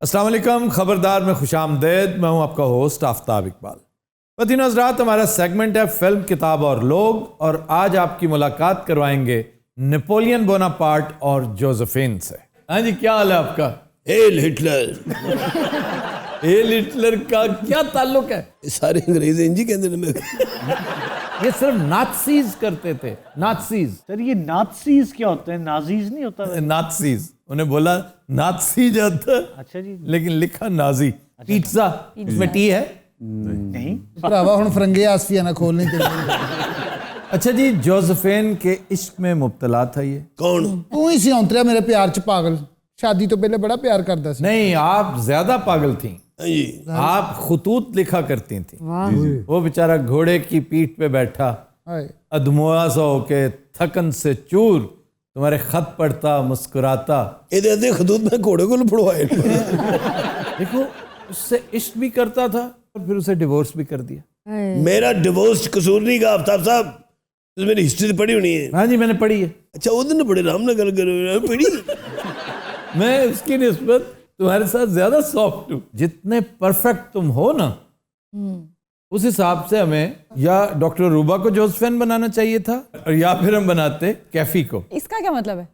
السلام علیکم، خبردار میں خوش آمدید. میں ہوں آپ کا ہوسٹ آفتاب اقبال. وطن حضرات، ہمارا سیگمنٹ ہے فلم، کتاب اور لوگ، اور آج آپ کی ملاقات کروائیں گے نپولین بوناپارٹ اور جوزفین سے. ہاں جی، کیا حال ہے آپ کا؟ Heel Hitler. ہیل ہٹلر کا کیا تعلق ہے؟ سارے انگریز ہیں جی کہتے یہ صرف نازیز کرتے تھے. نازیز. سر یہ نازیز کیا ہوتے ہیں؟ نازیز نہیں ہوتا؟ نازیز انہیں بولا نازی جاتا، اچھا جی، لیکن لکھا نازی. پیٹزا اس میں ٹی ہے نہیں. بھراوا ہن فرنگے آستی نہ کھولنے کے اچھا جی، جوزفین کے عشق میں مبتلا تھا یہ. کون؟ تو ہی سی اونتریا میرے پیار چ پاگل. شادی تو پہلے بڑا پیار کردا سی. نہیں، آپ زیادہ پاگل تھیں. جی آپ خطوط لکھا کرتی تھیں. وہ بیچارہ گھوڑے کی پیٹھ پہ بیٹھا، ہائے ادموا سا ہو کے تھکن سے چور تمہارے خط پڑھتا، مسکراتا. یہ خطوط میں گھوڑے کو پڑھوائے. دیکھو، اس سے عشق بھی کرتا تھا اور پھر اسے ڈیورس بھی کر دیا. میرا ڈیورس قصور نہیں کا آفتاب صاحب. تو میری ہسٹری پڑھی ہونی ہے. ہاں جی، میں نے پڑھی ہے. اچھا ادھر بڑے رام نہ گل کرو پڑھی. میں اس کی نسبت تمہارے ساتھ زیادہ سافٹ ہوں. جتنے پرفیکٹ تم ہو نا، اس حساب سے ہمیں یا ڈاکٹر روبا کو جوزفین بنانا چاہیے تھا، اور یا پھر ہم بناتے کیفی کو. اس کا کیا مطلب ہے؟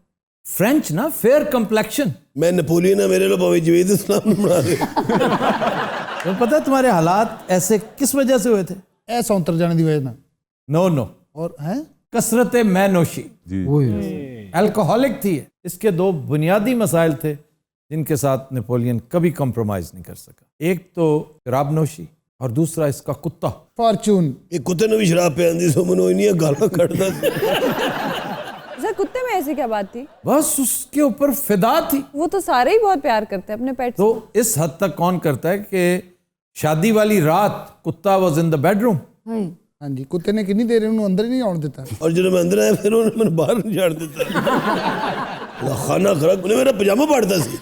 فرینچ نا، فیئر کمپلیکشن. میں نپولین میرے لو پاوی جوید اسلام بنا دے. تمہیں پتہ ہے تمہارے حالات ایسے کس وجہ سے ہوئے تھے؟ اے سونتر جانے دی وجہ نہ. نو اور ہیں کثرت میں نوشی. الکوہولک تھی. اس کے دو بنیادی مسائل تھے جن کے ساتھ نپولین کبھی کمپرومائز نہیں کر سکا. ایک تو شراب نوشی اور دوسرا اس کا کتا. فارچون. یہ کتے نے بھی شراب پہ آندی سو منو نہیں گالا کھڑتا. سر کتے میں ایسی کیا بات تھی؟ بس اس کے اوپر فدا تھی. وہ تو سارے ہی بہت پیار کرتے ہیں اپنے پیٹ سے. تو اس حد تک کون کرتا ہے کہ شادی والی رات کتا was in the bed room. ہاں جی، کتے نے کنی دیر انہوں اندر ہی نہیں آن دیتا. اور جب میں اندر آیا پھر انہوں نے باہر نہیں چھاڑ دیتا. خانہ خراب انہیں میرا پجامہ پاڑتا سی.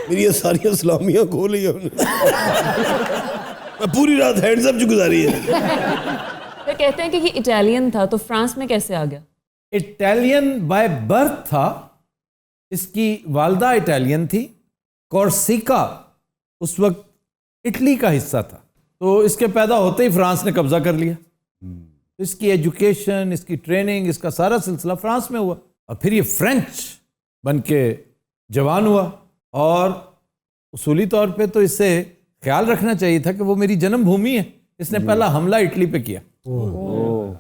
میری یہ ساری اسلامیاں کھو لی انہیں. میں پوری رات ہینڈز اپ جو گزاری ہے. وہ کہتے ہیں کہ یہ اٹیلین تھا، تو فرانس میں کیسے آ گیا؟ اٹیلین بائی برتھ تھا. اس کی والدہ اٹیلین تھی. کورسیکا اس وقت اٹلی کا حصہ تھا، تو اس کے پیدا ہوتے ہی فرانس نے قبضہ کر لیا. اس کی ایجوکیشن، اس کی ٹریننگ، اس کا سارا سلسلہ فرانس میں ہوا. اور پھر یہ فرینچ بن کے جوان ہوا، اور اصولی طور پہ تو اس سے خیال رکھنا چاہیے تھا کہ وہ میری جنم بھومی ہے. اس نے پہلا حملہ اٹلی پہ کیا.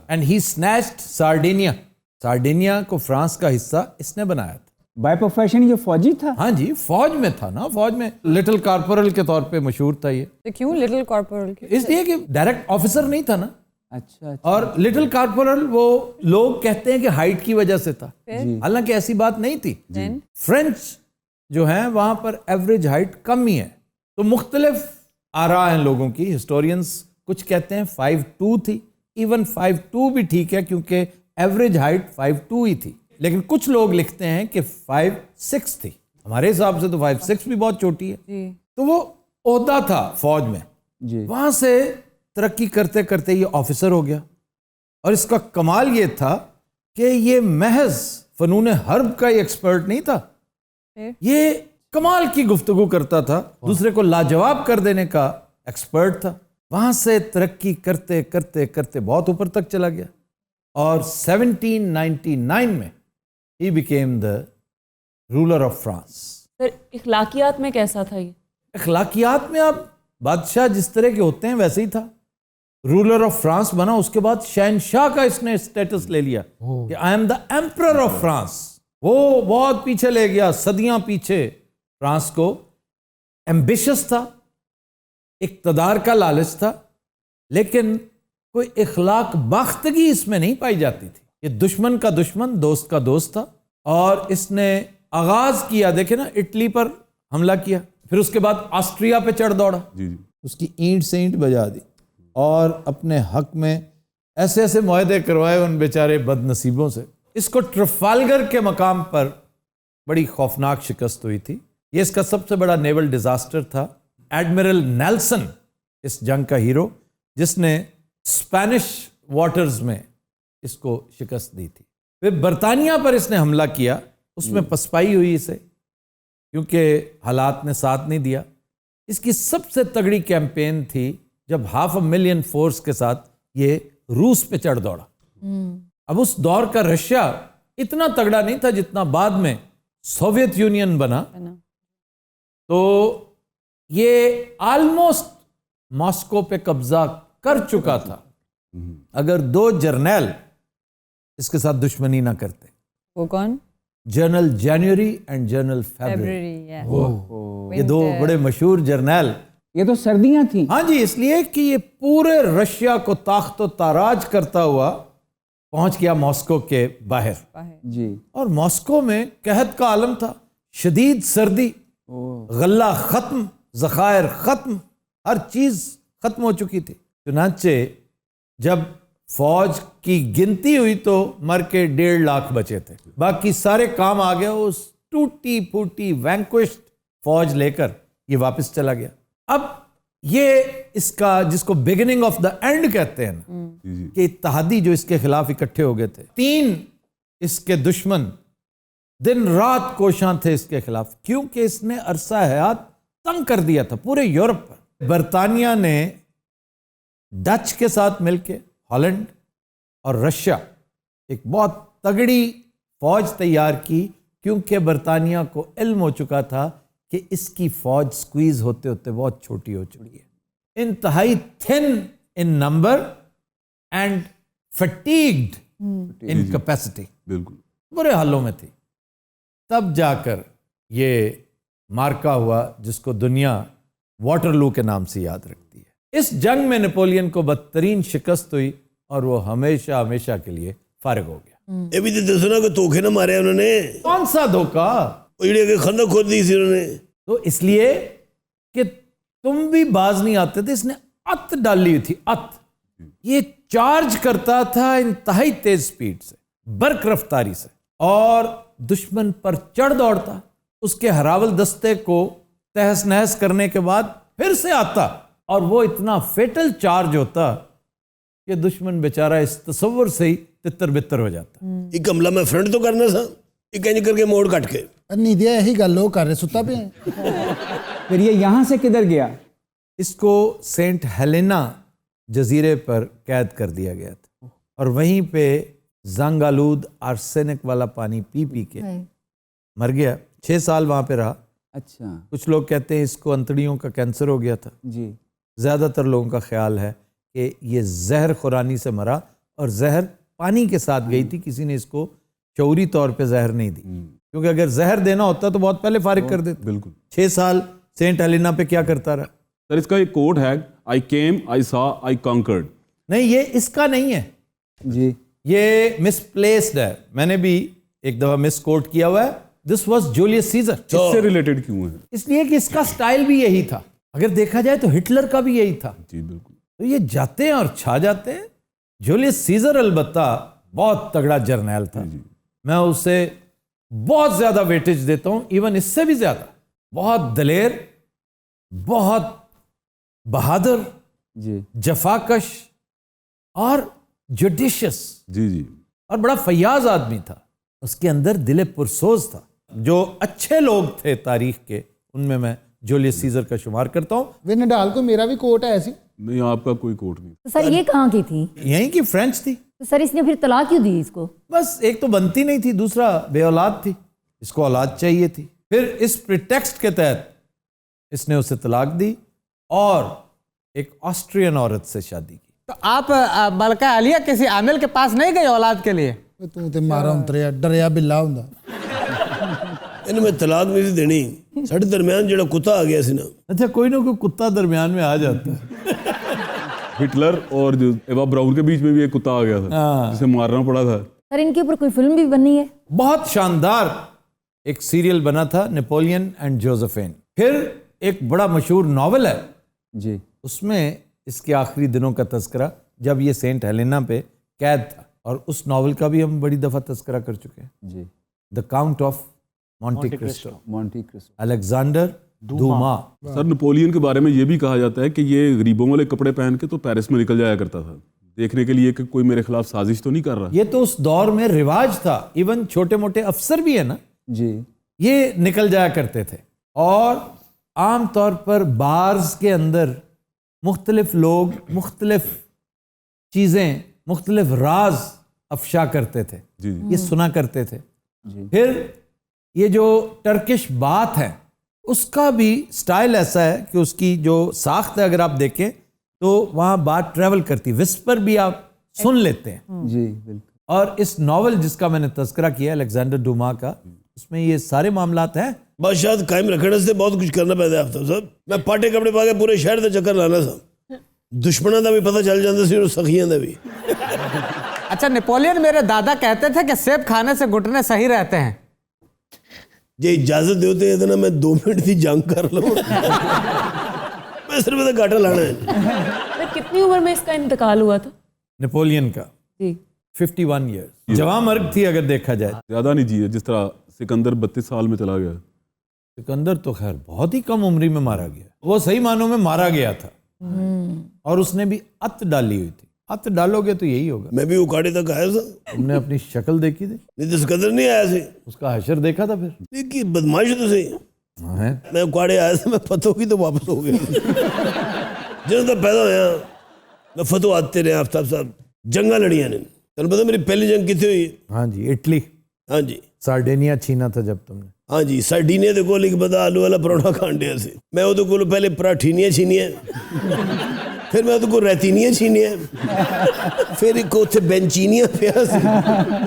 And he snatched Sardinia. Sardinia کو فرانس کا حصہ اس نے بنایا تھا. بائی پروفیشن یہ فوجی تھا؟ ہاں جی، فوج میں تھا نا. فوج میں لٹل کارپورل کے طور پہ مشہور تھا یہ. تو کیوں لٹل کارپورل کی؟ اس لیے کہ ڈائریکٹ آفیسر نہیں تھا نا. اچھا. اور لٹل کارپورل وہ لوگ کہتے ہیں کہ ہائٹ کی وجہ سے تھا، حالانکہ ایسی بات نہیں تھی. فرینچ جو ہیں وہاں پر ایوریج ہائٹ کم ہی ہے. تو مختلف آراء ہیں لوگوں کی. ہسٹورینز کچھ کہتے ہیں 5'2" تھی. ایون 5'2" بھی ٹھیک ہے کیونکہ ایوریج ہائٹ 5'2" ہی تھی. لیکن کچھ لوگ لکھتے ہیں کہ 5'6" تھی. ہمارے حساب سے تو 5'6" بھی بہت چھوٹی ہے. تو وہ عہدہ تھا فوج میں. وہاں سے ترقی کرتے کرتے یہ آفیسر ہو گیا. اور اس کا کمال یہ تھا کہ یہ محض فنون حرب کا ہی ایکسپرٹ نہیں تھا. یہ کمال کی گفتگو کرتا تھا، دوسرے کو لاجواب کر دینے کا ایکسپرٹ تھا. وہاں سے ترقی کرتے کرتے کرتے بہت اوپر تک چلا گیا. اور 1799 میں he became the ruler of France. سر اخلاقیات میں کیسا تھا یہ؟ اخلاقیات میں آپ بادشاہ جس طرح کے ہوتے ہیں ویسے ہی تھا. رولر آف فرانس بنا، اس کے بعد شہنشاہ کا اس نے اسٹیٹس لے لیا کہ I am the emperor of France. وہ بہت پیچھے لے گیا، صدیاں پیچھے فرانس کو. ایمبیشس تھا، اقتدار کا لالچ تھا، لیکن کوئی اخلاق باختگی اس میں نہیں پائی جاتی تھی. یہ دشمن کا دشمن، دوست کا دوست تھا. اور اس نے آغاز کیا، دیکھیں نا، اٹلی پر حملہ کیا، پھر اس کے بعد آسٹریا پہ چڑھ دوڑا. اس کی اینٹ سے اینٹ بجا دی، اور اپنے حق میں ایسے ایسے معاہدے کروائے ان بیچارے بد نصیبوں سے. اس کو ٹرفالگر کے مقام پر بڑی خوفناک شکست ہوئی تھی. یہ اس کا سب سے بڑا نیول ڈیزاسٹر تھا. ایڈمرل نیلسن اس جنگ کا ہیرو، جس نے اسپینش واٹرز میں اس کو شکست دی تھی. پھر برطانیہ پر اس نے حملہ کیا، اس میں پسپائی ہوئی اسے. کیونکہ حالات نے ساتھ نہیں دیا. اس کی سب سے تگڑی کیمپین تھی جب 500,000 فورس کے ساتھ یہ روس پہ چڑھ دوڑا. اب اس دور کا رشیا اتنا تگڑا نہیں تھا جتنا بعد میں سوویت یونین بنا, تو یہ آلموسٹ ماسکو پہ قبضہ کر چکا تھا اگر 2 جرنیل اس کے ساتھ دشمنی نہ کرتے. وہ کون؟ General January and general February. یہ 2 بڑے مشہور جرنیل. یہ تو سردیاں تھیں. ہاں جی, اس لیے کہ یہ پورے رشیا کو تاخت و تاراج کرتا ہوا پہنچ گیا ماسکو کے باہر. جی. اور ماسکو میں قحط کا عالم تھا, شدید سردی, غلہ ختم, ذخائر ختم, ہر چیز ختم ہو چکی تھی. چنانچہ جب فوج کی گنتی ہوئی تو مر کے 1.5 لاکھ بچے تھے, باقی سارے کام آ گیا. اس ٹوٹی پھوٹی وینکوشڈ فوج لے کر یہ واپس چلا گیا. اب یہ اس کا جس کو بگننگ آف دا اینڈ کہتے ہیں نا, کہ اتحادی جو اس کے خلاف اکٹھے ہو گئے تھے, 3 اس کے دشمن دن رات کوشاں تھے اس کے خلاف, کیونکہ اس نے عرصہ حیات تنگ کر دیا تھا پورے یورپ پر. برطانیہ نے ڈچ کے ساتھ مل کے, ہالینڈ اور رشیا, ایک بہت تگڑی فوج تیار کی, کیونکہ برطانیہ کو علم ہو چکا تھا کہ اس کی فوج سکویز ہوتے ہوتے بہت چھوٹی ہو چکی ہے, انتہائی تھن ان نمبر اینڈ فٹیگڈ ان کیپیسٹی, بالکل برے حالوں میں تھی. تب جا کر یہ مارکا ہوا جس کو دنیا واٹرلو کے نام سے یاد رکھتی ہے. اس جنگ میں نپولین کو بدترین شکست ہوئی اور وہ ہمیشہ ہمیشہ کے لیے فارغ ہو گیا. یہ بھی تو سنا کہ دھوکے نہ مارے انہوں نے. کون سا دھوکہ؟ خندق کھود دی تھی انہوں نے. تو اس لیے کہ تم بھی باز نہیں آتے تھے, اس نے ات ڈالی ہوئی تھی, ات. یہ چارج کرتا تھا انتہائی تیز سپیڈ سے, برق رفتاری سے, اور دشمن پر چڑھ دوڑتا, اس کے ہراول دستے کو تہس نہس کرنے کے بعد پھر سے آتا, اور وہ اتنا فیٹل چارج ہوتا کہ دشمن بیچارہ اس تصور سے ہی تتر بتر ہو جاتا. ایک حملہ میں فرنٹ تو کرنا تھا, ایک انج کر کے موڑ کٹ کے. نہیں دیا یہی گل وہ کر رہے, ستا پہ ہیں. پھر یہ یہاں سے کدھر گیا؟ اس کو سینٹ ہیلینا جزیرے پر قید کر دیا گیا تھا, اور وہیں پہ زنگ آلود آرسینک والا پانی پی پی کے مر گیا. 6 سال وہاں پہ رہا. اچھا. کچھ لوگ کہتے ہیں اس کو انتڑیوں کا کینسر ہو گیا تھا. جی. زیادہ تر لوگوں کا خیال ہے کہ یہ زہر خورانی سے مرا, اور زہر پانی کے ساتھ گئی تھی, کسی نے اس کو شعوری طور پہ زہر نہیں دی, کیونکہ اگر زہر دینا ہوتا تو بہت پہلے فارغ کر دیتے. بالکل. 6 سال سینٹ ہیلینا پہ کیا کرتا رہا. سر اس کا ایک کوٹ ہے, آئی کیم, آئی سا, آئی کانکرڈ. نہیں, یہ اس کا نہیں ہے جی, یہ مس پلیسڈ ہے. میں نے بھی ایک دفعہ مس کوٹ کیا ہوا ہے. This was Julius Caesar. اس سے ریلیٹڈ کیوں ہے؟ اس لیے کہ اس کا سٹائل بھی یہی تھا. اگر دیکھا جائے تو ہٹلر کا بھی یہی تھا. جی بالکل. تو یہ جاتے ہیں اور چھا جاتے ہیں. جولیس سیزر البتہ بہت تگڑا جرنیل تھا. میں اسے بہت زیادہ ویٹیج دیتا ہوں, ایون اس سے بھی زیادہ. بہت دلیر, بہت بہادر, جی, جفاکش اور جوڈیشس, جی جی, اور بڑا فیاض آدمی تھا. اس کے اندر دل پرسوز تھا. جو اچھے لوگ تھے تاریخ کے, ان میں میں جولیس سیزر کا شمار کرتا ہوں. وہ نڈال کو میرا بھی کوٹ ہے ایسی. نہیں, آپ کا کوئی کوٹ نہیں. سر یہ کہاں کی تھی؟ یہیں کی فرینچ تھی. سر اس نے پھر طلاق کیوں دی اس کو؟ بس ایک تو بنتی نہیں تھی, دوسرا بے اولاد تھی, اس کو اولاد چاہیے تھی. پھر اس پریٹیکسٹ کے تحت اس نے اسے طلاق دی اور ایک آسٹرین عورت سے شادی کی. تو آپ ملکہ عالیہ کسی عامل کے پاس نہیں گئے اولاد کے لیے؟ تو تے مارا اتریا ڈریا بلا ہوندا. انہوں میں طلاق نہیں سی دینی. ساڈے درمیان جڑا کتا آ گیا سی نا. اچھا, کوئی نہ کوئی کتا درمیان میں آ جاتا ہے. ہٹلر اور جو ایوا براؤن کے بیچ میں بھی ایک کتا آ گیا تھا جسے مارنا پڑا تھا. سر ان کے اوپر کوئی فلم بھی بنی ہے؟ بہت شاندار ایک سیریل بنا تھا, نیپولین اینڈ جوزفین. پھر ایک بڑا مشہور ناول ہے جی, اس میں اس کے آخری دنوں کا تذکرہ جب یہ سینٹ ہیلینا پہ قید تھا, اور اس ناول کا بھی ہم بڑی دفعہ تذکرہ کر چکے ہیں. جی, the Count of Monte Cristo, Monte Cristo. Alexander Dumas. Sir Napoleon کے بارے میں یہ بھی کہا جاتا ہے کہ یہ غریبوں والے کپڑے پہن کے تو پیرس میں نکل جایا کرتا تھا, دیکھنے کے لیے کہ کوئی میرے خلاف سازش تو نہیں کر رہا. یہ تو اس دور میں رواج تھا. ایون چھوٹے موٹے افسر بھی ہیں نا, جی, یہ نکل جایا کرتے تھے، اور عام طور پر بارز کے اندر مختلف لوگ مختلف چیزیں، مختلف راز افشا کرتے تھے، یہ سنا کرتے تھے۔ پھر یہ جو ٹرکش بات ہے اس کا بھی سٹائل ایسا ہے کہ اس کی جو ساخت ہے اگر آپ دیکھیں تو وہاں بات ٹریول کرتی، وسپر بھی آپ سن لیتے ہیں۔ جی بالکل۔ اور اس ناول جس کا میں نے تذکرہ کیا الیگزینڈر ڈوما کا، اس میں یہ سارے معاملات ہیں۔ بادشاہ قائم رکھنے سے بہت کچھ کرنا پیدا آفتاب صاحب، میں پاٹے کپڑے پا کے پورے شہر کا چکر لانا تھا، دشمنوں کا بھی پتہ چل جاتا سی اور سخیاں کا بھی۔ اچھا نیپولین میرے دادا کہتے تھے کہ سیب کھانے سے گھٹنے صحیح رہتے ہیں۔ جی اجازت دیتے ہیں نا میں 2 منٹ کی جنگ کر لوں، میں صرف ادھر گاٹا لانا ہے۔ کتنی عمر میں اس کا انتقال ہوا تھا؟ نیپولین کا جی 51 ایئرز، جوان مرگ تھی اگر دیکھا جائے۔ زیادہ نہیں جیے، جس طرح سکندر 32 سال میں چلا گیا۔ سکندر تو خیر بہت ہی کم عمری میں مارا گیا، وہ صحیح معنوں میں مارا گیا تھا، اور اس نے بھی ات ڈالی ہوئی تھی۔ ات ڈالو گے تو یہی ہوگا۔ میں بھی اکاڑے تک آیا تھا، تم نے اپنی شکل دیکھی تھی، نہیں تو سکندر نہیں آیا سی، اس کا حشر دیکھا تھا؟ پھر دیکھیے بدماش تو صحیح، ہے میں اکاڑے آیا تھا، میں فتح کی تو واپس ہو گیا۔ جنہوں تک پیدا ہویا میں فتح آتے رہے آفتاب صاحب، جنگاں لڑیاں نے۔ تمہیں پتہ میری پہلی جنگ کتنے ہوئی؟ ہاں جی، اٹلی، ہاں جی سارڈینیا چھینا تھا جب تم نے۔ ہاں جی، سارڈینیا دے کول ایک بندہ آلو والا پروٹھا کھان ڈیا سی، میں وہ کول پہلے پراٹھینیاں چھینیاں، پھر میں وہ ریتینیاں چھینیاں، پھر ایک اتنے بینچینیاں پیا سی،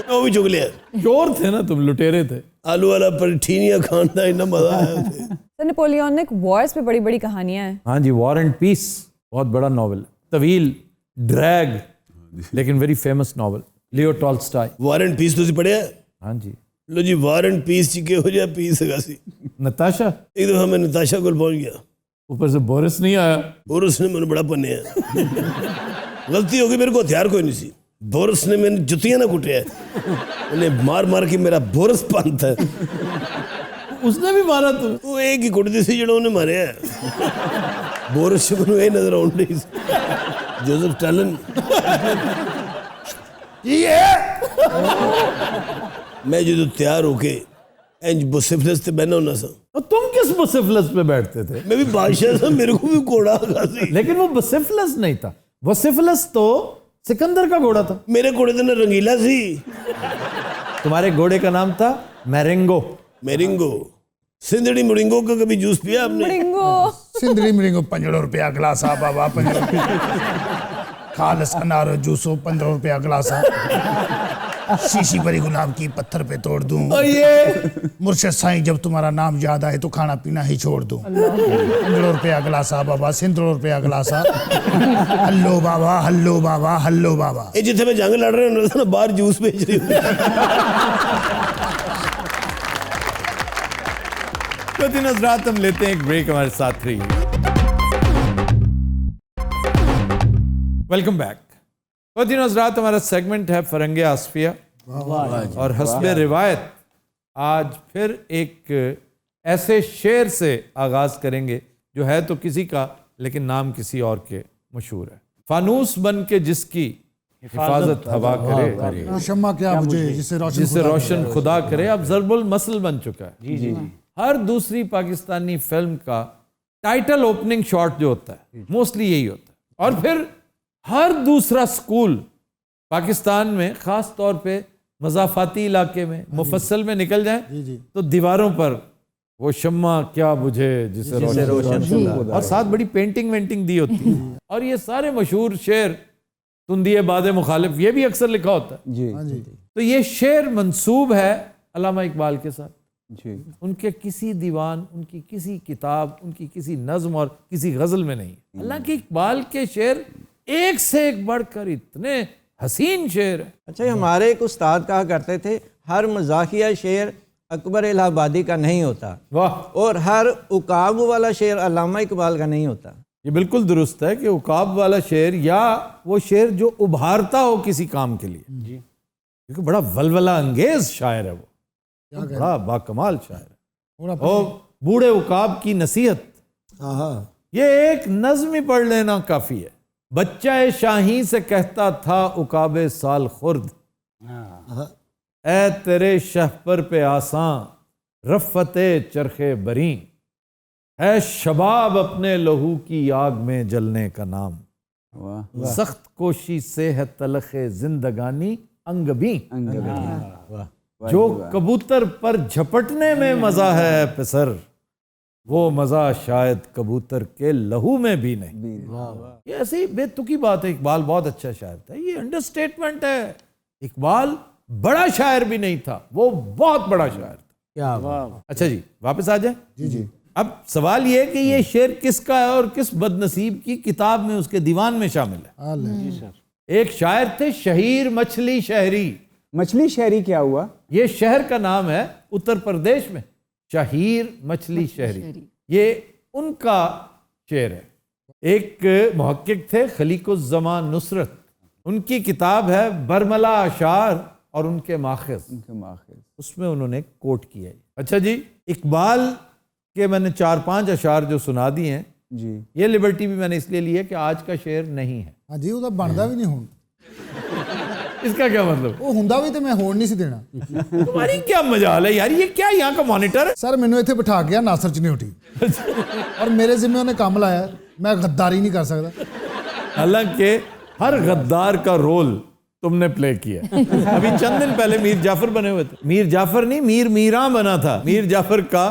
وہ بھی چک لیا۔ چور تھے نا تم، لٹیرے تھے۔ آلو والا پراٹھینیاں کھان دا اتنا مزہ آیا تھے۔ سر نیپولینک وارز پہ بڑی بڑی کہانیاں ہیں۔ ہاں جی، وار اینڈ پیس بہت بڑا ناول، طویل، ڈریگ، لیکن very famous novel, Leo Tolstoy. War and Peace تو پڑھیا؟ ہاں جی۔ لو جی، وار اینڈ پیس چی ہو جائے پیس ہے سی۔ نتاشا، ایک دفعہ میں نتاشا کو پہنچ گیا، اوپر سے بورس نہیں آیا، اور اس نے میں نے بڑا پنیا، غلطی ہو گئی، میرے کو ہتھیار کوئی نہیں سی، بورس نے میں نے جتیاں نہ کٹیا، انہیں مار مار کے میرا بورس پانتا ہے۔ اس نے بھی مارا تو؟ وہ ایک ہی کٹتی سی جڑا انہیں ماریا ہے، بورس شکر میں نظر آن رہی سی، جوزف ٹیلن۔ میں جو تیار ہو کے انج بوسفلس تے بہنا ہونا سا۔ تم کس بوسفلس پہ بیٹھتے تھے؟ میں بھی بادشاہ تھا، میرے کو بھی گھوڑا آگا سی، لیکن وہ بوسفلس نہیں تھا، بوسفلس تو سکندر کا گھوڑا تھا۔ میرے گھوڑے تو نہ رنگیلا سی۔ تمہارے گھوڑے کا نام تھا میرنگو۔ میرنگو، سندھڑی مرنگو کا کبھی جوس پیا آپ نے؟ مرنگو، سندری مرنگو 15 روپیہ گلاسا بابا، 15 روپیہ خالص انار جوسو 15 روپیہ گلاسا، شیشی بری گلاب کی پتھر پہ توڑ دوں، مرشد سائیں جب تمہارا نام یاد آئے تو کھانا پینا ہی چھوڑ دوں، 15 روپیہ گلاسا بابا، 15 روپیہ گلاسا، ہلو بابا ہلو بابا ہلو بابا۔ یہ جتنے میں جنگ لڑ رہے ہیں باہر جوس بیچ رہی ہوں۔ خواتین حضرات، ہم لیتے ہیں ایک بریک، ہمارے ساتھ رہیے۔ Welcome back. خواتین حضرات، ہمارا سیگمنٹ ہے فرنگ آصفیہ، اور حسب روایت آج پھر ایک ایسے شعر سے آغاز کریں گے جو ہے تو کسی کا لیکن نام کسی اور کے مشہور ہے۔ فانوس بن کے جس کی حفاظت ہوا کرے، شمع کیا مجھے جسے روشن خدا کرے، اب ضرب المثل بن چکا ہے۔ ہر دوسری پاکستانی فلم کا ٹائٹل اوپننگ شاٹ جو ہوتا ہے موسٹلی یہی ہوتا ہے، اور پھر ہر دوسرا سکول پاکستان میں خاص طور پہ مضافاتی علاقے میں مفصل میں نکل جائیں تو دیواروں پر وہ شمع کیا بجھے جسے روشن خدا، اور ساتھ بڑی پینٹنگ وینٹنگ دی ہوتی ہے، اور یہ سارے مشہور شعر تندیے باد مخالف یہ بھی اکثر لکھا ہوتا ہے۔ جی تو یہ شعر منسوب ہے علامہ اقبال کے ساتھ، جی، ان کے کسی دیوان، ان کی کسی کتاب، ان کی کسی نظم اور کسی غزل میں نہیں۔ حالانکہ اقبال کے شعر ایک سے ایک بڑھ کر اتنے حسین شعر ہیں۔ اچھا، ہمارے ایک استاد کہا کرتے تھے ہر مزاحیہ شعر اکبر الہ آبادی کا نہیں ہوتا، واہ، اور ہر عقاب والا شعر علامہ اقبال کا نہیں ہوتا۔ یہ بالکل درست ہے کہ عقاب والا شعر یا وہ شعر جو ابھارتا ہو کسی کام کے لیے، کیونکہ بڑا ولولہ انگیز شاعر ہے، وہ بڑا باکمال شاعر ہے۔ اور بوڑھے عقاب کی نصیحت، یہ ایک نظم ہی پڑھ لینا کافی ہے۔ بچہ شاہین سے کہتا تھا عقاب سال خورد، اے تیرے شہپر پہ آساں رفت چرخ بری ہے شباب اپنے لہو کی آگ میں جلنے کا نام. سخت کوشی سے ہے تلخ زندگانی انگ بھی. جو کبوتر پر جھپٹنے میں مزہ ہے پسر وہ مزہ شاید کبوتر کے لہو میں بھی نہیں. یہ ایسی بے تکی بات ہے. اقبال بہت اچھا شاعر تھا. یہ انڈرسٹیٹمنٹ ہے. اقبال بڑا شاعر بھی نہیں تھا, وہ بہت بڑا شاعر تھا. اچھا جی واپس آ جائیں. جی اب سوال یہ ہے کہ یہ شعر کس کا ہے اور کس بد نصیب کی کتاب میں, اس کے دیوان میں شامل ہے. جی سر. ایک شاعر تھے شہیر مچھلی شہری. مچھلی شہری کیا ہوا؟ یہ شہر کا نام ہے اتر پردیش میں, شہیر مچھلی شہری. یہ ان کا شعر ہے. ایک محقق تھے خلیق الزمان نصرت, ان کی کتاب ہے برملا اشعار اور ان کے ماخذ, اس میں انہوں نے کوٹ کیا ہے. اچھا جی, اقبال کے میں نے 4-5 اشعار جو سنا دیے ہیں جی, یہ لبرٹی بھی میں نے اس لیے لی ہے کہ آج کا شعر نہیں ہے. ہاں جی, وہ بنتا بھی نہیں ہوں. اس کا کیا مطلب؟ وہ ہوندا بھی تو میں ہون نہیں سی دینا. تمہاری کیا مجال ہے یار, یہ کیا یہاں کا مانیٹر ہے؟ سر مینوں اتنے بٹھا گیا ناصر چنیوٹی اور میرے ذمہ انہیں کام لایا, میں غداری نہیں کر سکتا. حالانکہ ہر غدار کا رول تم نے پلے کیا. ابھی چند دن پہلے میر جعفر بنے ہوئے تھے. میر جعفر نہیں, میر میران بنا تھا. میر جعفر کا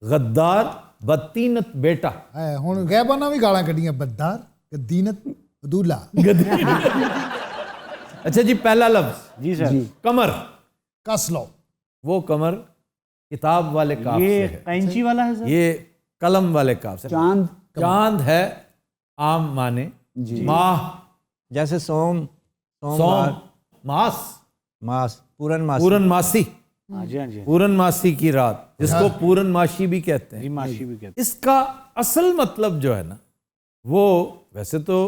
غدار بدتینت بیٹا. ہوں غیبانہ بھی گالاں کڈیاں, بدار, گدینت, بدولا. اچھا جی, پہلا لفظ جی سر. کمر. کس لو. وہ کمر کتاب والے کاف سے یہ ہے. قینچی والا ہے سر. یہ قلم والے کاف سے. چاند. چاند ہے عام معنی. ماہ جیسے سوم, سوم, ماس, ماس, پورن ماس, پورن ماسی. ہاں جی, ہاں جی. پورن ماسی کی رات, جس کو پورن ماشی بھی کہتے ہیں. جی ماشی بھی کہتے اس کا اصل مطلب جو ہے نا, وہ ویسے تو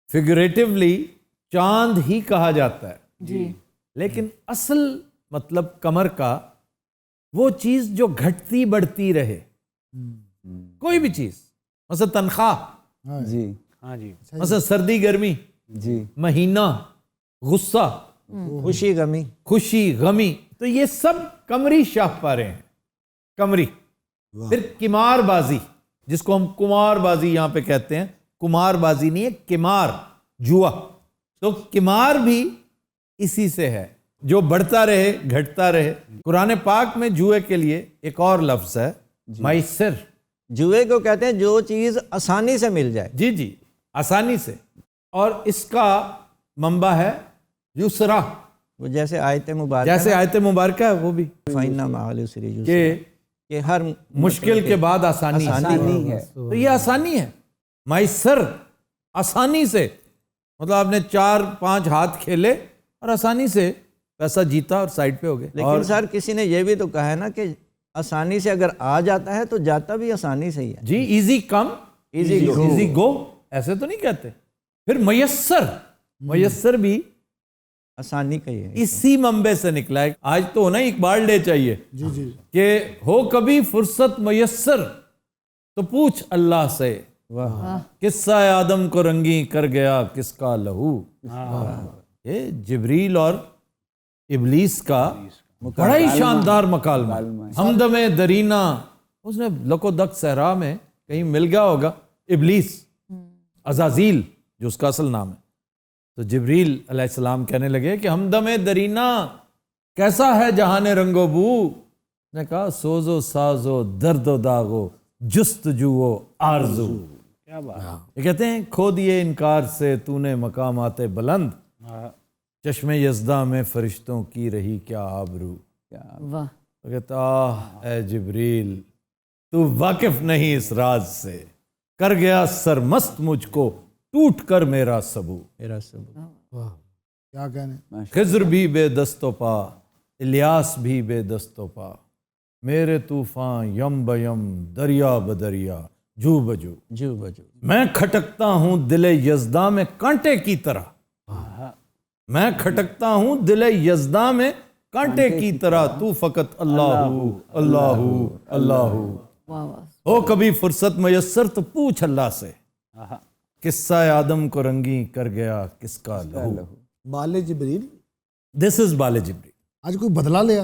فگریٹیولی چاند ہی کہا جاتا ہے جی, لیکن اصل مطلب کمر کا وہ چیز جو گھٹتی بڑھتی رہے. کوئی بھی چیز, مثلا تنخواہ, جی, ہاں جی. مثلا سردی گرمی, جی, مہینہ, غصہ, خوشی غمی, خوشی غمی, تو یہ سب کمری شاہپارے ہیں. کمری. پھر کمار بازی, جس کو ہم کمار بازی یہاں پہ کہتے ہیں. کمار بازی نہیں ہے, کمار, جوا. تو کمار بھی اسی سے ہے, جو بڑھتا رہے گھٹتا رہے. قرآن پاک میں جوئے کے لیے ایک اور لفظ ہے, میسر. جوئے کو کہتے ہیں جو چیز آسانی سے مل جائے. جی جی, آسانی سے. اور اس کا منبع ہے یسرا, وہ جیسے آیت مبارکہ, جیسے آیت مبارکہ ہے وہ بھی, فَإِنَّ مَعَ الْعُسْرِ يُسْرًا, کہ ہر مشکل کے بعد آسانی ہے. تو یہ آسانی ہے. میسر, آسانی سے, مطلب آپ نے 4-5 ہاتھ کھیلے اور آسانی سے پیسہ جیتا اور سائڈ پہ ہو گئے. لیکن سر کسی نے یہ بھی تو کہا ہے نا کہ آسانی سے اگر آ جاتا ہے تو جاتا بھی آسانی سے ہی ہے. جی, ایزی کم ایزی گو, ایسے تو نہیں کہتے. پھر میسر, میسر بھی آسانی کا ہی ہے. اسی منبع سے نکلا ہے. آج تو ہونا ہی اقبال ڈے چاہیے کہ ہو کبھی فرصت میسر تو پوچھ اللہ سے, قصہ آدم کو رنگی کر گیا کس کا لہو. یہ جبریل اور ابلیس کا بڑا ہی شاندار مکالمہ. ہمدم درینہ, اس نے لکو دک صحرا میں کہیں مل گیا ہوگا ابلیس, عزازیل جو اس کا اصل نام ہے. تو جبریل علیہ السلام کہنے لگے کہ ہمدم درینہ کیسا ہے جہان رنگ و بو. نے کہا سوز و ساز و درد و داغ و جستجو و آرزو. کیا بات. یہ کہتے ہیں کھو دیے انکار سے تو نے مقامات بلند, چشم یزداں میں فرشتوں کی رہی کیا آبرو. واہ, کہتا اے جبریل تو واقف نہیں اس راز سے, کر گیا سرمست مجھ کو ٹوٹ کر میرا سبو. کیا کہنے. خضر بھی بے دست و پا, الیاس بھی بے دست و پا, میرے طوفان یم بیم دریا بدریا جو بجو. جو بجو میں کھٹکتا ہوں دل یزداں میں کانٹے کی طرح, میں کھٹکتا ہوں دل یزداں میں کانٹے کی طرح, تو فقط اللہ اللہ اللہ. واہ واہ, ہو کبھی فرصت میسر تو پوچھ اللہ سے, قصہ آدم کو رنگی کر گیا کس کا لہو. بال جبریل, دس از بال جبریل. آج کوئی بدلا لیا.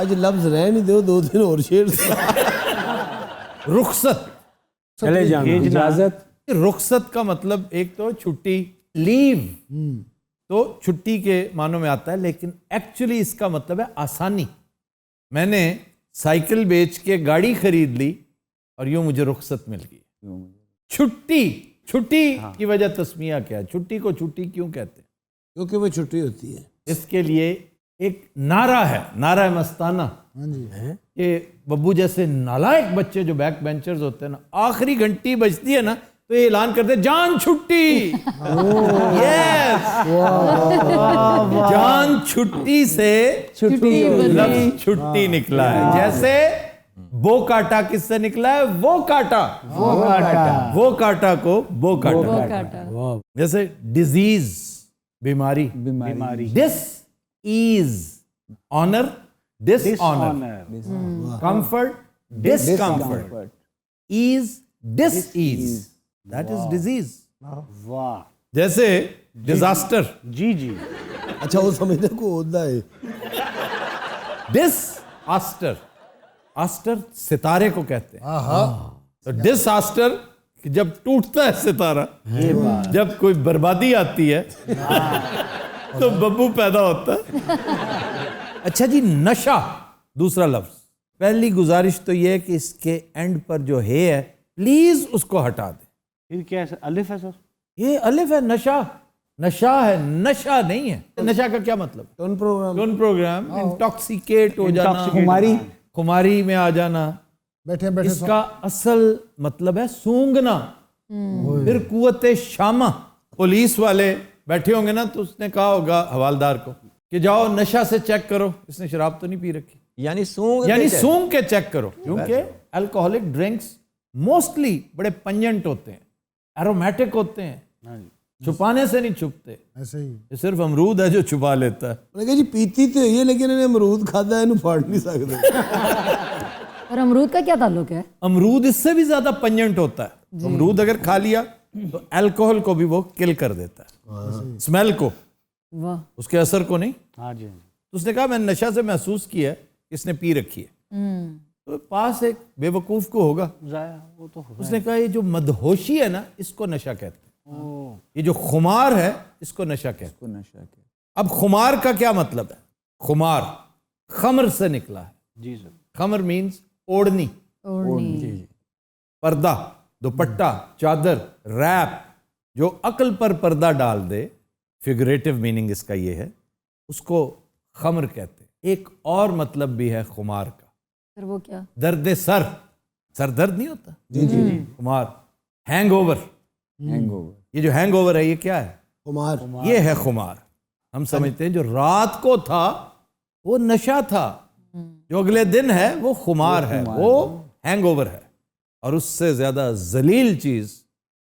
اج لفظ رہ نہیں دو 2 دن اور شیر رخصت. چلے جانا، اجازت. رخصت کا مطلب ایک تو چھٹی، لیو تو چھٹی کے معنوں میں آتا ہے، لیکن ایکچولی اس کا مطلب ہے آسانی. میں نے سائیکل بیچ کے گاڑی خرید لی اور یوں مجھے رخصت مل گئی. چھٹی، چھٹی کی وجہ تسمیہ کیا ہے؟ چھٹی کو چھٹی کیوں کہتے ہیں؟ کیونکہ وہ چھٹی ہوتی ہے. اس کے لیے ایک نعرہ ہے، نعرہ مستانہ، کہ ببو جیسے نالائق بچے جو بیک بینچرز ہوتے ہیں نا، آخری گھنٹی بجتی ہے نا تو یہ اعلان کرتے ہیں جان چھٹی. یس، جان چھٹی سے لفظ چھٹی نکلا ہے. جیسے بو کاٹا کس سے نکلا ہے؟ وہ کاٹا، وہ کاٹا کو بو کاٹا. جیسے ڈیزیز، بیماری، dis ease, honour, dis honour, comfort, dis comfort, ease, dis ease, that is disease. واہ. جیسے ڈیزاسٹر. جی جی. اچھا وہ سمجھنے کو ہوتا ہے. ڈس آسٹر، آسٹر ستارے کو کہتے ہیں. تو ڈس آسٹر جب ٹوٹتا ہے ستارہ، جب کوئی بربادی آتی ہے تو ببو پیدا ہوتا ہے. اچھا جی، نشہ دوسرا لفظ. پہلی گزارش تو یہ ہے کہ اس کے اینڈ پر جو ہے پلیز اس کو ہٹا دیں. پھر کیا ہے؟ الف ہے سر؟ یہ الف ہے. نشہ، نشہ ہے، نشہ نہیں ہے. نشہ کا کیا مطلب؟ ٹون پروگرام، انٹاکسیکیٹ ہو جانا، خماری میں آ جانا. بیٹھے بیٹھے اس کا اصل مطلب ہے سونگنا. پھر قوت شامہ. پولیس والے بیٹھے ہوں گے نا تو اس نے کہا ہوگا حوالدار کو کہ جاؤ نشہ سے چیک کرو اس نے شراب تو نہیں پی رکھی. یعنی سونگ کے چیک کرو، کیونکہ الکوہولک ڈرنکس موسٹلی بڑے پنجنٹ ہوتے ہیں، ایرومیٹک ہوتے ہیں، چھپانے سے نہیں چھپتے. ایسے ہی یہ صرف امرود ہے جو چھپا لیتا ہے. جی پیتی تو یہ لیکن انہیں امرود کھاتا ہے، انہوں پھاڑ نہیں سکتے. اور امرود کا کیا تعلق ہے؟ امرود اس سے بھی زیادہ پنجنٹ ہوتا ہے. امرود اگر کھا لیا تو الکوہل کو بھی وہ کل کر دیتا ہے، اسمیل کو، اس کے اثر کو نہیں. ہاں جی. تو اس نے کہا میں نشہ سے محسوس کیا ہے اس نے پی رکھی ہے. تو پاس ایک بے وقوف کو ہوگا، وہ تو اس نے کہا یہ جو مدہوشی ہے نا اس کو نشہ کہتے ہیں، یہ جو خمار ہے اس کو نشہ کہتے ہیں. اب خمار کا کیا مطلب ہے؟ خمار خمر سے نکلا ہے. جی سر. خمر مینز اوڑھنی، پردہ، دوپٹہ، چادر، ریپ. جو عقل پر پردہ ڈال دے، فگریٹو میننگ اس کا یہ ہے، اس کو خمر کہتے ہیں. ایک اور مطلب بھی ہے خمار کا. پھر وہ کیا؟ درد سر، سر درد نہیں ہوتا، خمار. ہینگ اوور، یہ جو ہینگ اوور ہے یہ کیا ہے؟ خمار. یہ ہے خمار. ہم سمجھتے ہیں جو رات کو تھا وہ نشہ تھا، جو اگلے دن ہے وہ خمار ہے، وہ ہینگ اوور ہے. اور اس سے زیادہ ذلیل چیز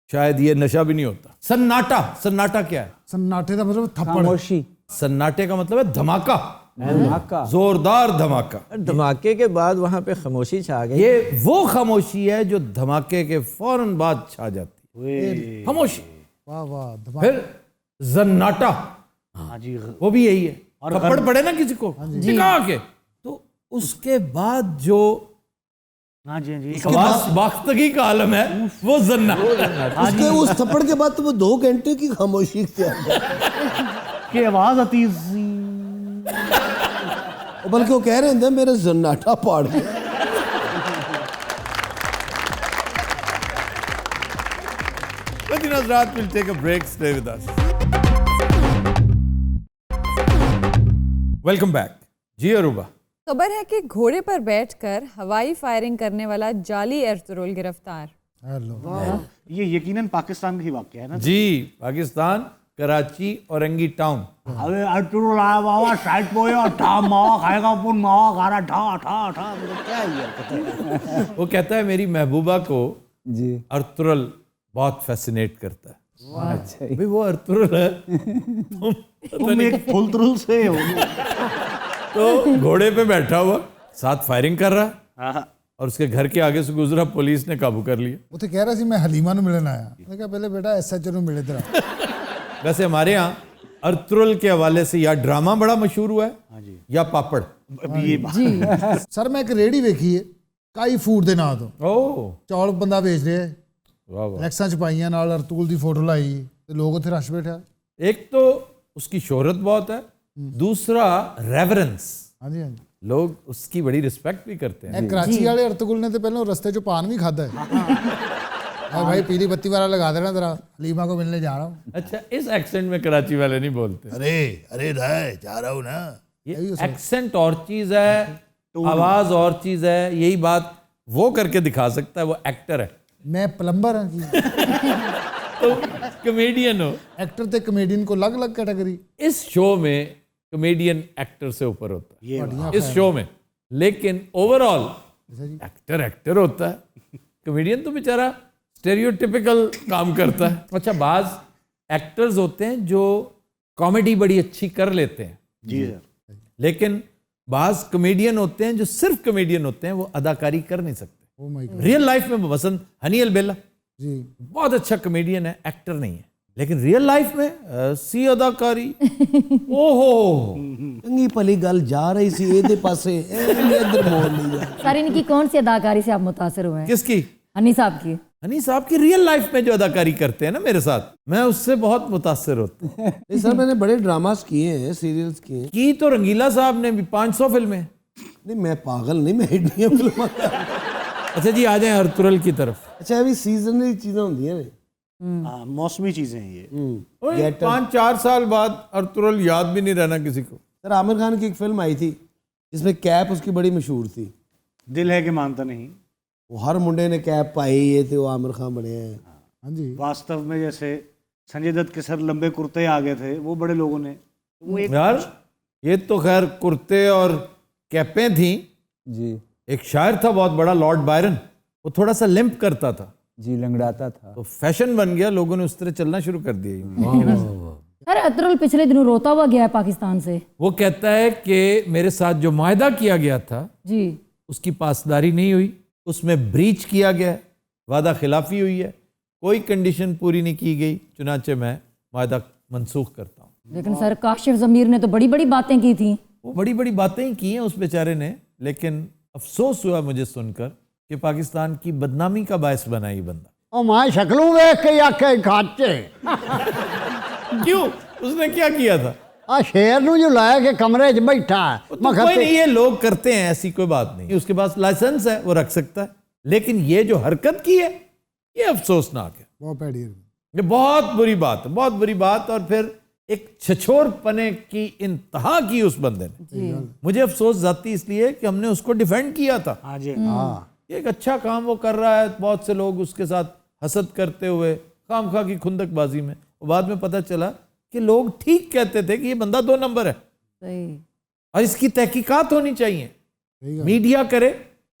شاید یہ نشہ بھی نہیں ہوتا. سناٹا. سناٹا کیا ہے؟ سناٹے کا مطلب تھپڑ. خاموشی. سناٹے کا مطلب ہے دھماکہ، زوردار دھماکہ. دھماکے کے بعد وہاں پہ خاموشی چھا گئی. یہ وہ خاموشی ہے جو دھماکے کے فوراً بعد چھا جاتی. خاموشی. واہ واہ. پھر زناٹا، ہاں جی. وہ بھی یہی ہے. تھپڑ پڑے نا کسی کو ٹکا کے تو اس کے بعد جو ہاں جی. ہاں جی. باختگی کا عالم ہے وہ زنا. اس کے اس تھپڑ کے بعد تو وہ 2 گھنٹے کی خاموشی کی آواز آتی سی. بلکہ وہ کہہ رہے ہیں میرے زناٹا پاڑ گیا. حضرات we'll take a break. Stay with us. Welcome back. جی عروبہ. خبر ہے کہ گھوڑے پر بیٹھ کر ہوائی فائرنگ کرنے والا جعلی ایئرترول گرفتار. یہ یقیناً پاکستان میں ہی واقع ہے نا؟ جی، پاکستان، کراچی، اورنگی ٹاؤن. ارے ایئرترول آیا بابا سائڈ پہ اور ٹھا ماوا کھائے گا پون ماوا کھا رہا ٹھا ٹھا ٹھا. کیا ہے؟ وہ کہتا ہے میری محبوبہ کو جی ارطغرل بہت فیسینیٹ کرتا ہے. اچھا بھئی وہ ارطغرل ہے، تم ایک پھول ترل سے ہو. تو گھوڑے پہ بیٹھا ہوا ساتھ فائرنگ کر رہا اور اس کے گھر کے آگے سے گزرا، پولیس نے قابو کر لیا. وہ تو کہہ رہا سی میں حلیمہ نو ملن آیا. میں کہا پہلے بیٹا ایس ایچ او نو ملے تیرا. ویسے ہمارے ہاں ارطغرل کے حوالے سے یا ڈرامہ بڑا مشہور ہوا ہے یا پاپڑ. سر میں ایک ریڑھی ویکھی ہے کائی فوڈ دے نام تو چول بندہ بیچ رہا ہے, فلیکساں چھپائیاں نال ارطغرل دی فوٹو لائی تے لوگ اتنے رش بیٹھا. ایک تو اس کی شہرت بہت ہے, دوسرا ریورنس, ہاں جی ہاں جی, لوگ اس کی بڑی رسپیکٹ بھی کرتے ہیں. کراچی والے ارطغرل نے تو پہلے رستے چ پان بھی کھادا ہے. بھائی پیلی بتی والا لگا دینا ذرا, حلیمہ کو ملنے جا رہا ہوں. اچھا اس ایکسنٹ میں کراچی والے نہیں بولتے. ارے رائے جا رہا ہوں نا. یہ ایکسنٹ اور چیز ہے, آواز اور چیز ہے. یہی بات وہ کر کے دکھا سکتا ہے, وہ ایکٹر ہے. میں پلمبر ہوں. تو کمیڈین ہو. ایکٹر تے کمیڈین کو الگ الگ کیٹیگری. اس شو میں کمیڈین ایکٹر سے اوپر ہوتا ہے اس شو میں, لیکن اوور آل ایکٹر ایکٹر ہوتا ہے. کمیڈین تو بیچارہ اسٹیریوٹیپیکل کام کرتا ہے. اچھا بعض ایکٹرز ہوتے ہیں جو کامیڈی بڑی اچھی کر لیتے ہیں جی سر, لیکن بعض کمیڈین ہوتے ہیں جو صرف کمیڈین ہوتے ہیں, وہ اداکاری کر نہیں سکتے. ریئل لائف میں مثلا ہنی البیلا جی بہت اچھا کمیڈین ہے, ایکٹر نہیں ہے, لیکن ریئل لائف میں سی اداکاری اوہو چنگی پلی گل جا رہی سی یہ پاسے ادھر موڑ لی جا. سر ان کی کون سی اداکاری سے آپ متاثر ہوئے ہیں؟ کس کی؟ ہنی صاحب کی. ہنی صاحب کی ریئل لائف میں جو اداکاری کرتے ہیں نا میرے ساتھ, میں اس سے بہت متاثر ہوتا ہوں. سر میں نے بڑے ڈراماز کیے ہیں, سیریلز کیے ہیں. کی تو رنگیلا صاحب نے بھی 500 فلمیں. نہیں میں پاگل نہیں, میں ایڈیاں فلمیں. اچھا جی آ جائیں ارطغرل کی طرف. اچھا ابھی سیزنری چیزیں ہوتی ہیں موسمی چیزیں ہیں یہ. 5-4 سال بعد ارطغرل یاد بھی نہیں رہنا کسی کو. سر عامر خان کی ایک فلم آئی تھی جس میں کیپ اس کی بڑی مشہور تھی, دل ہے کہ مانتا نہیں. وہ ہر منڈے نے کیپ پائی ہے تو وہ عامر خان بنے ہیں. ہاں جی واستو میں جیسے سنجے دت کے سر لمبے کرتے آ گئے تھے, وہ بڑے لوگوں نے. یار یہ تو خیر کرتے اور کیپیں تھیں. جی ایک شاعر تھا بہت بڑا لارڈ بائرن, وہ تھوڑا سا لمپ کرتا تھا, جی لنگڑاتا تھا, تو فیشن بن گیا, لوگوں نے اس طرح چلنا شروع کر دیا. سر ارطغرل پچھلے دنوں روتا ہوا گیا ہے پاکستان سے. وہ کہتا ہے کہ میرے ساتھ جو معاہدہ کیا گیا تھا جی اس کی پاسداری نہیں ہوئی, اس میں بریچ کیا گیا, وعدہ خلافی ہوئی ہے, کوئی کنڈیشن پوری نہیں کی گئی, چنانچہ میں معاہدہ منسوخ کرتا ہوں. لیکن سر کاشف ضمیر نے تو بڑی بڑی باتیں کی تھیں. وہ بڑی بڑی باتیں ہی کی ہیں اس بیچارے نے, لیکن افسوس ہوا مجھے سن کر کہ پاکستان کی بدنامی کا باعث بنا یہ بندہ. اور ماں شکلوں دیکھ کے یا کہ کھاتے. کیوں, اس نے کیا کیا تھا؟ شیر نو جو لایا کہ کمرے چ بیٹھا ہے. کوئی نہیں, یہ لوگ کرتے ہیں, ایسی کوئی بات نہیں. اس کے پاس لائسنس ہے, وہ رکھ سکتا ہے, لیکن یہ جو حرکت کی ہے یہ افسوسناک ہے. بہت پیڑی ہے, یہ بہت بری بات ہے, بہت بری بات. اور پھر ایک چھچور پنے کی انتہا کی اس بندے نے. مجھے افسوس ذاتی اس لیے کہ ہم نے اس کو ڈیفینڈ کیا تھا. ایک اچھا کام وہ کر رہا ہے, بہت سے لوگ اس کے ساتھ حسد کرتے ہوئے خام خواہ کی کھندک بازی میں, بعد میں پتہ چلا کہ لوگ ٹھیک کہتے تھے کہ یہ بندہ 2 نمبر ہے اور اس کی تحقیقات ہونی چاہیے. میڈیا کرے,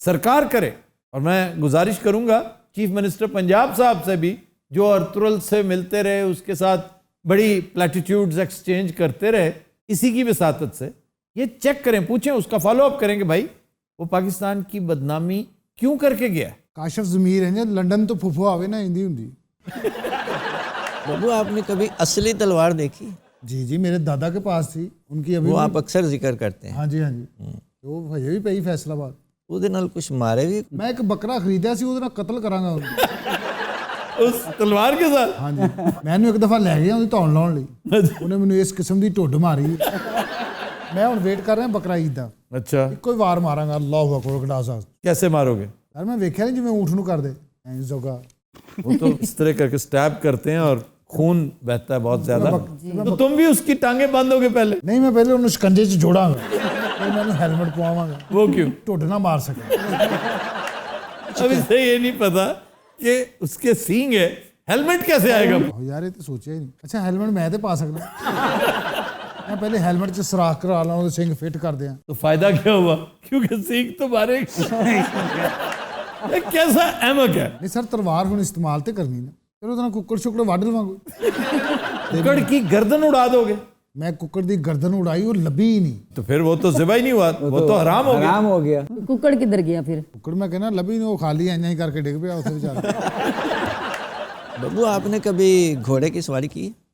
سرکار کرے. اور میں گزارش کروں گا چیف منسٹر پنجاب صاحب سے بھی, جو ارطغرل سے ملتے رہے, اس کے ساتھ بڑی پلیٹیٹیوڈز ایکسچینج کرتے رہے, اسی کی وساطت سے یہ چیک کریں, پوچھیں, اس کا فالو اپ کریں کہ بھائی وہ پاکستان کی بدنامی کیوں کر کے گیا. کاشف ضمیر ہیں لنڈن تو پھوپھو آوے نا ہندی ہندی. بابو آپ نے کبھی اصلی تلوار دیکھی؟ جی جی میرے دادا کے پاس تھی, ان کی ابھی وہ آپ اکثر ذکر کرتے ہیں. ہاں جی ہاں جی, وہ ہجے بھی پئی فیصلہ آباد. وہ دے نال کچھ مارے بھی. میں ایک بکرا خریدا سی, وہ قتل کراں گا اس تلوار کے ساتھ. ہاں جی میں ایک دفعہ لے گیا تون لاؤن لی, انہیں مجھے اس قسم کی ٹھڈ ماری. میں ہوں ویٹ کر رہا بکرا عید کا. اچھا کوئی وار مارا گا, اللہ اکبر گڈا صاحب. کیسے مارو گے یار میں ویکھیا نہیں جی اونٹ نو کر دے زوگا. وہ تو اس طرح کر کے سٹیب کرتے ہیں اور خون بہتا ہے بہت زیادہ. تو تم بھی اس کی ٹانگیں باندھو گے پہلے؟ نہیں, میں پہلے انہوں شکنجے چ جوڑاں گا, پھر میں ہیلمٹ پواواں گا. وہ کیوں؟ ٹھڈ نہ مار سکے. اب اس سے یہ نہیں پتا کہ اس کے سینگ ہے, ہیلمٹ کیسے آئے گا؟ یار یہ تو سوچا ہی نہیں. اچھا ہیلمٹ میں تو پا سکتا, میں پہلے ہیلمٹ چ سوراخ کرا لاں, سنگ فٹ کر دیا. تو فائدہ کیا ہوا؟ کیونکہ سینگ تو مارے. کیسا احمق ہے. نہیں سر تلوار ہوں استعمال تو کرنی نا, چلو اتنا ککڑ شکڑ وڈ لواں. ککڑ کی گردن اڑا دو گے. میں ککڑ دی گردن اڑائی اور لبھی ہی نہیں. تو پھر وہ تو ذبح ہی نہیں ہوا, وہ تو حرام ہو گیا. ککڑ کدھر گیا پھر؟ ککڑ میں کہنا لبھی نہیں, وہ خالی ہی کر کے ڈگ پیا اتنے بیچارہ. بابو آپ نے کبھی گھوڑے کی سواری کی؟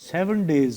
7 days।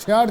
66